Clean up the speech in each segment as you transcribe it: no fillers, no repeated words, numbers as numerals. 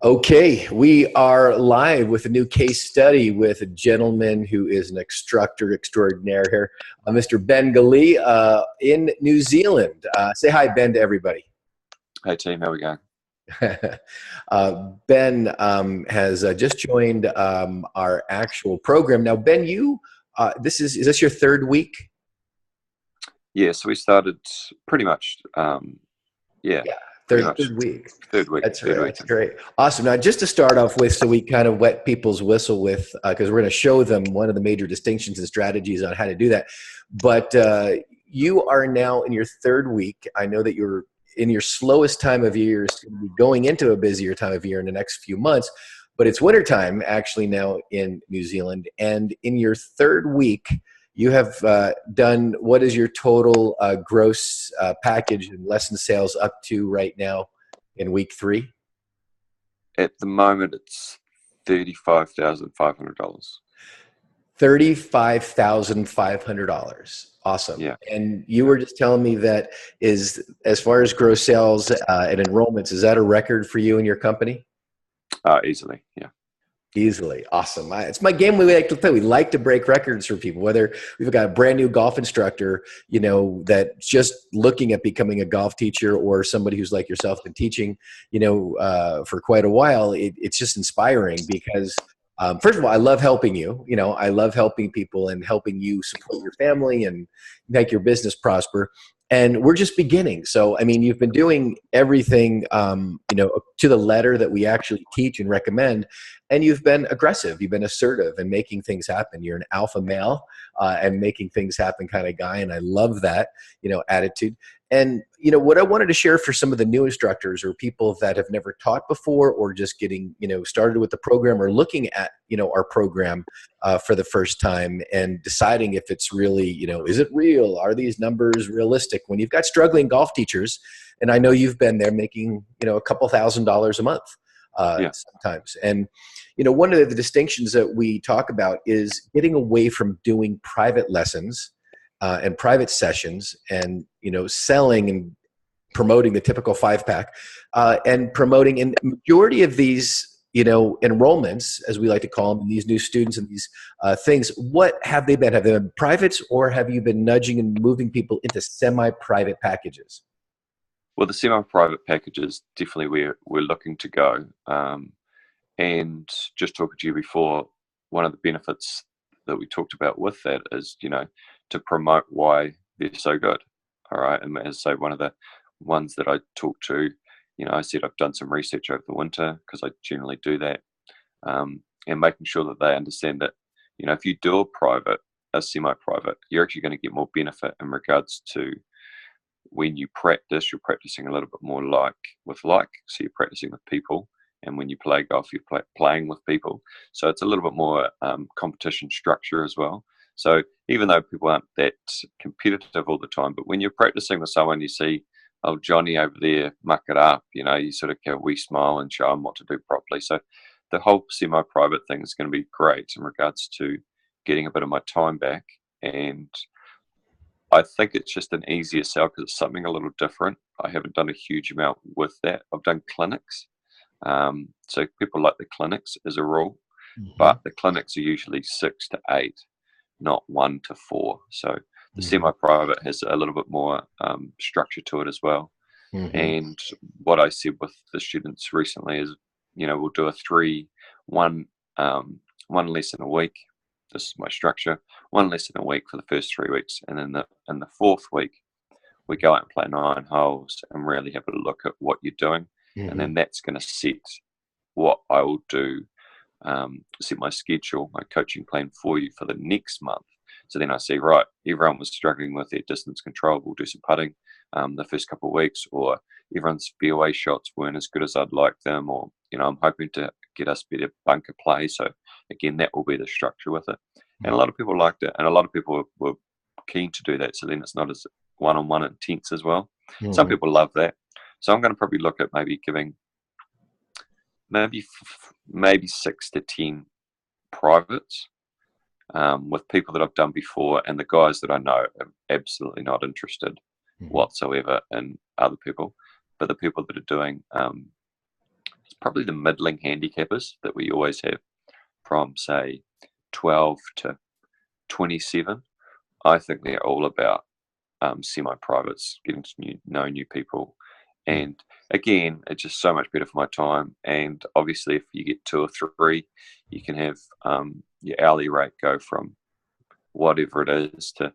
Okay, we are live with a new case study with a gentleman who is an instructor extraordinaire here, Mr. Ben Gali in New Zealand. Say hi, Ben, to everybody. Hey team, how we going? Ben has just joined our actual program. Now, Ben, you is this your third week? Yeah, so we started pretty much, yeah, Yeah, pretty third much third week. third week, That's third right. week. That's great. Awesome. Now, just to start off with, so we kind of wet people's whistle with, because we're going to show them one of the major distinctions and strategies on how to do that. But you are now in your third week. I know that you're in your slowest time of year, going into a busier time of year in the next few months. But it's wintertime actually now in New Zealand. And in your third week, you have done, what is your total gross package and lesson sales up to right now in week three? At the moment, it's $35,500. $35,500. Awesome. Yeah, And you were just telling me that is, as far as gross sales and enrollments, is that a record for you and your company? easily. Yeah, Easily. Awesome. It's my game we like to play. We like to break records for people, whether we've got a brand new golf instructor, that's just looking at becoming a golf teacher, or somebody who's like yourself been teaching, for quite a while. It's just inspiring because, first of all, I love helping you. I love helping people and helping you support your family and make your business prosper. And we're just beginning. So, I mean, you've been doing everything, to the letter that we actually teach and recommend. And you've been aggressive. You've been assertive and making things happen. You're an alpha male and making things happen kind of guy. And I love that, attitude. And, what I wanted to share for some of the new instructors or people that have never taught before, or just getting, started with the program, or looking at, our program for the first time and deciding if it's really, is it real? Are these numbers realistic? When you've got struggling golf teachers, and I know you've been there making, a couple $1,000s a month yeah, sometimes. And, one of the distinctions that we talk about is getting away from doing private lessons and private sessions and, selling and promoting the typical 5-pack and promoting in majority of these, enrollments, as we like to call them, these new students and these things. What have they been? Have they been privates, or have you been nudging and moving people into semi-private packages? well, the semi-private packages definitely we're looking to go. And just talking to you before, one of the benefits that we talked about with that is, to promote why they're so good. All right, and as I say, one of the ones that I talked to, I said I've done some research over the winter, because I generally do that, and making sure that they understand that, if you do a semi-private, you're actually going to get more benefit in regards to when you practice. You're practicing a little bit more like, so you're practicing with people, and when you play golf, you're playing with people. So it's a little bit more competition structure as well. So even though people aren't that competitive all the time, but when you're practicing with someone, you see, oh, Johnny over there, muck it up, you sort of get a wee smile and show them what to do properly. So the whole semi-private thing is going to be great in regards to getting a bit of my time back. And I think it's just an easier sell because it's something a little different. I haven't done a huge amount with that. I've done clinics. So people like the clinics as a rule, Mm-hmm. but the clinics are usually 6 to 8, not 1 to 4. So the Mm-hmm. semi-private has a little bit more structure to it as well. Mm-hmm. And what I said with the students recently is, we'll do a 3-1 one lesson a week. This is my structure. One lesson a week for the first 3 weeks, and then in the fourth week, we go out and play 9 holes and really have a look at what you're doing, and Mm-hmm. then that's going to set what I will do, set my schedule, my coaching plan for you for the next month. So then I see, right, everyone was struggling with their distance control. We'll do some putting the first couple of weeks, or everyone's fairway shots weren't as good as I'd like them, or, I'm hoping to get us better bunker play. So again, that will be the structure with it. And a lot of people liked it, and a lot of people were keen to do that. So then it's not as one-on-one intense as well. Some Mm-hmm. people love that. So I'm going to probably look at maybe giving maybe 6 to 10 privates with people that I've done before, and the guys that I know are absolutely not interested Mm-hmm. whatsoever in other people. But the people that are doing probably the middling handicappers that we always have from, say, 12 to 27. I think they're all about semi-privates, getting to know new people. And again, it's just so much better for my time. And obviously, if you get 2 or 3, you can have your hourly rate go from whatever it is to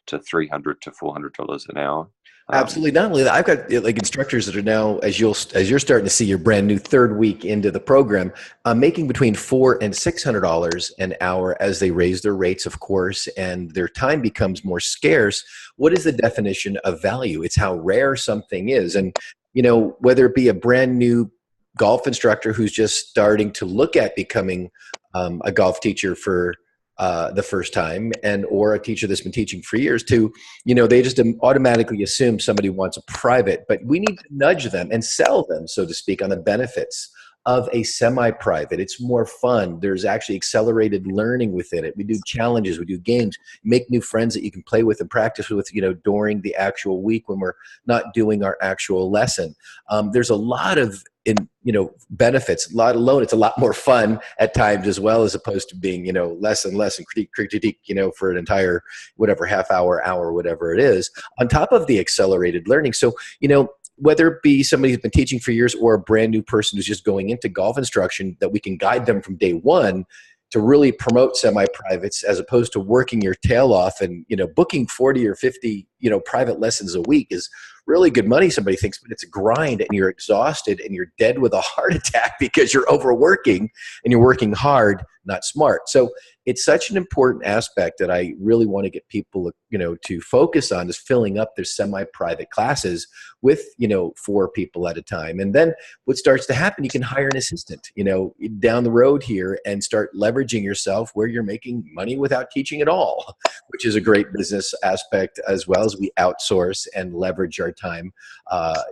$300 to $400 an hour. Absolutely. Not only that, I've got like instructors that are now, as you're starting to see your brand new 3rd week into the program, making between $400 and $600 an hour as they raise their rates, of course, and their time becomes more scarce. What is the definition of value? It's how rare something is. And, you know, whether it be a brand new golf instructor who's just starting to look at becoming a golf teacher for the first time, and or a teacher that's been teaching for years, to, you know, they just automatically assume somebody wants a private, but we need to nudge them and sell them, so to speak, on the benefits of a semi-private. It's more fun. There's actually accelerated learning within it. We do challenges, we do games, make new friends that you can play with and practice with, you know, during the actual week when we're not doing our actual lesson. There's a lot of benefits, a lot alone. It's a lot more fun at times as well, as opposed to being, you know, less and less and critique, you know, for an entire, whatever, half hour, whatever it is, on top of the accelerated learning. So, you know, whether it be somebody who's been teaching for years or a brand new person who's just going into golf instruction, that we can guide them from day one to really promote semi-privates, as opposed to working your tail off and, you know, booking 40 or 50, you know, private lessons a week is really good money, somebody thinks, but it's a grind, and you're exhausted and you're dead with a heart attack because you're overworking and you're working hard, not smart. So it's such an important aspect that I really want to get people, you know, to focus on, is filling up their semi-private classes with, you know, 4 people at a time. And then what starts to happen, you can hire an assistant, you know, down the road here, and start leveraging yourself where you're making money without teaching at all, which is a great business aspect, as well as we outsource and leverage our time,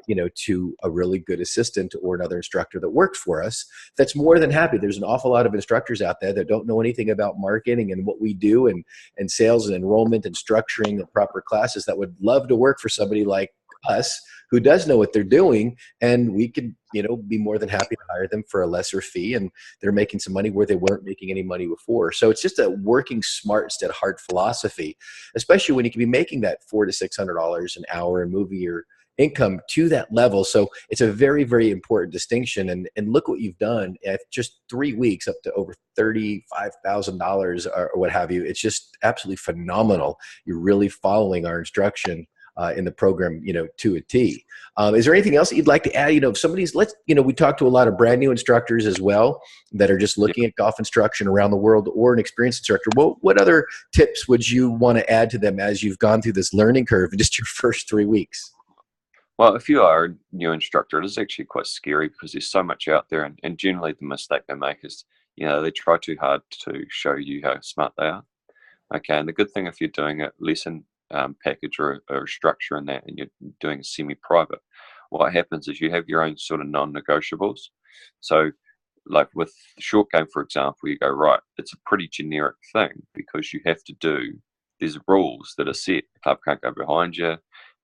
you know, to a really good assistant or another instructor that works for us that's more than happy. There's an awful lot of instructors out there that don't know anything about marketing and what we do, and sales and enrollment and structuring the proper classes, that would love to work for somebody like us who does know what they're doing, and we could, you know, be more than happy to hire them for a lesser fee, and they're making some money where they weren't making any money before. So it's just a working smart instead of hard philosophy, especially when you can be making that $400 to $600 an hour and moving your income to that level. So it's a very, very important distinction. And look what you've done at just 3 weeks, up to over $35,000 or what have you. It's just absolutely phenomenal. You're really following our instruction in the program, you know, to a T. Is there anything else that you'd like to add? You know, if somebody's, we talk to a lot of brand new instructors as well that are just looking at golf instruction around the world, or an experienced instructor. What other tips would you want to add to them as you've gone through this learning curve in just your first 3 weeks? Well, if you are a new instructor, it is actually quite scary, because there's so much out there, and generally the mistake they make is, you know, they try too hard to show you how smart they are. Okay, and the good thing, if you're doing a lesson package or a structure in that, and you're doing a semi-private, what happens is you have your own sort of non-negotiables. So, like with the short game, for example, you go, right, it's a pretty generic thing, because you have to do, there's rules that are set. The club can't go behind you.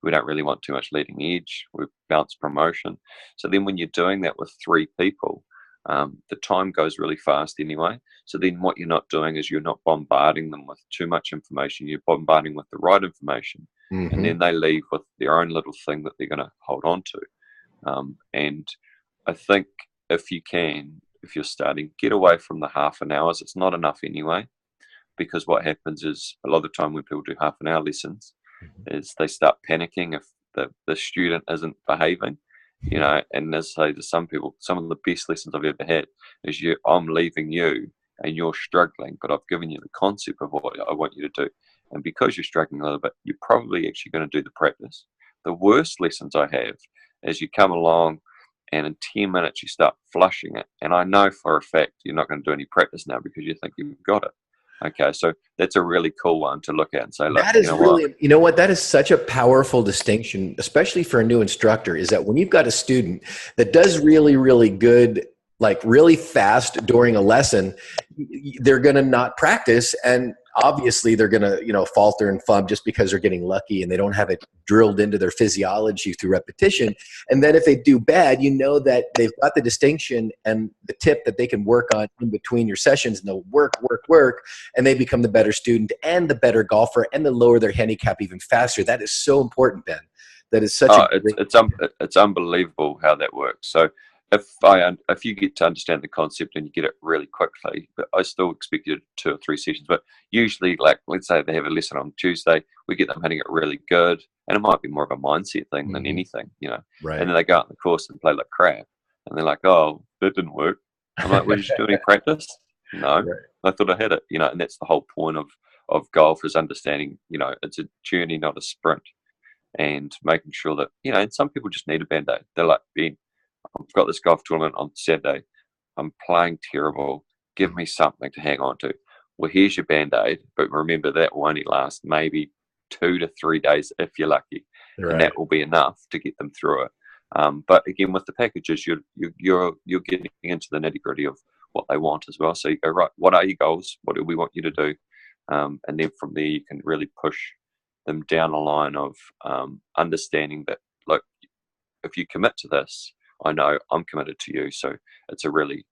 We don't really want too much leading edge. We bounce promotion. So then when you're doing that with 3 people, the time goes really fast anyway. So then what you're not doing is you're not bombarding them with too much information. You're bombarding with the right information. Mm-hmm. And then they leave with their own little thing that they're going to hold on to. And I think if you're starting, get away from the half an hours. It's not enough anyway, because what happens is, a lot of the time when people do half an hour lessons, is they start panicking if the student isn't behaving, you know. And as I say to some people, some of the best lessons I've ever had is, I'm leaving you and you're struggling, but I've given you the concept of what I want you to do. And because you're struggling a little bit, you're probably actually going to do the practice. The worst lessons I have is you come along and in 10 minutes you start flushing it. And I know for a fact you're not going to do any practice now, because you think you've got it. Okay, so that's a really cool one to look at and say, look, that is you know what, that is such a powerful distinction, especially for a new instructor, is that when you've got a student that does really, really good, like really fast during a lesson, they're going to not practice, and obviously they're going to, falter and flub just because they're getting lucky and they don't have it drilled into their physiology through repetition. And then if they do bad, that they've got the distinction and the tip that they can work on in between your sessions, and they'll work, and they become the better student and the better golfer, and they lower their handicap even faster. That is so important, Ben. That is such it's unbelievable how that works. So if you get to understand the concept and you get it really quickly, but I still expect you to 2 or 3 sessions. But usually, like let's say they have a lesson on Tuesday, we get them hitting it really good, and it might be more of a mindset thing than anything, Right. And then they go out in the course and play like crap, and they're like, "Oh, that didn't work." I'm like, "Well, did you do any practice?" No, right. I thought I had it, and that's the whole point of golf is understanding, it's a journey, not a sprint, and making sure that, and some people just need a band-aid. They're like, "Ben, I've got this golf tournament on Saturday. I'm playing terrible. Give me something to hang on to." Well, here's your band-aid, but remember that will only last maybe 2 to 3 days if you're lucky, right. And that will be enough to get them through it. But again, with the packages, you're getting into the nitty-gritty of what they want as well. So you go, right, what are your goals? What do we want you to do? And then from there, you can really push them down a line of understanding that, look, if you commit to this, I know I'm committed to you. So it's a really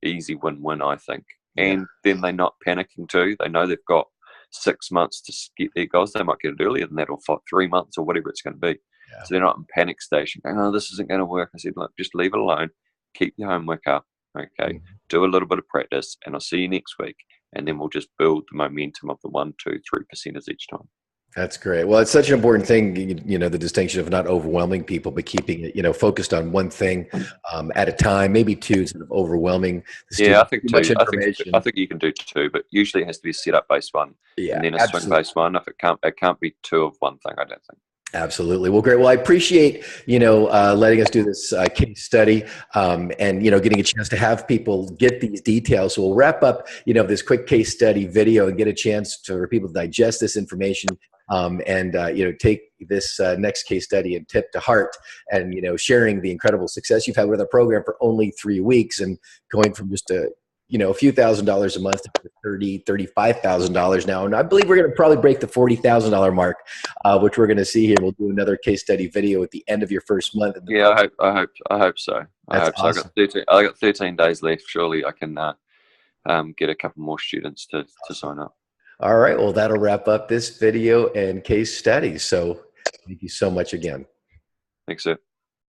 easy win-win, I think. And then they're not panicking too. They know they've got 6 months to get their goals. They might get it earlier than that, or 3 months, or whatever it's going to be. Yeah. So they're not in panic station going, "Oh, this isn't going to work." I said, look, just leave it alone. Keep your homework up. Okay. Do a little bit of practice, and I'll see you next week. And then we'll just build the momentum of the 1, 2, 3% each time. That's great. Well, it's such an important thing, the distinction of not overwhelming people, but keeping it, focused on one thing at a time, maybe 2 instead of overwhelming the student. Yeah, I think 2. I think you can do 2, but usually it has to be a setup based one, and then a swing based one. If it can't be 2 of one thing, I don't think. Absolutely. Well, great. Well, I appreciate, letting us do this case study and, getting a chance to have people get these details. So we'll wrap up, this quick case study video and get a chance for people to digest this information and take this next case study and tip to heart and, sharing the incredible success you've had with our program for only 3 weeks and going from just a few $1,000s a month to $35,000 now. And I believe we're going to probably break the $40,000 mark, which we're going to see here. We'll do another case study video at the end of your first month. Yeah, I hope so. Awesome. I got 13 days left. Surely I can get a couple more students to sign up. All right. Well, that'll wrap up this video and case study. So thank you so much again. Thanks, sir.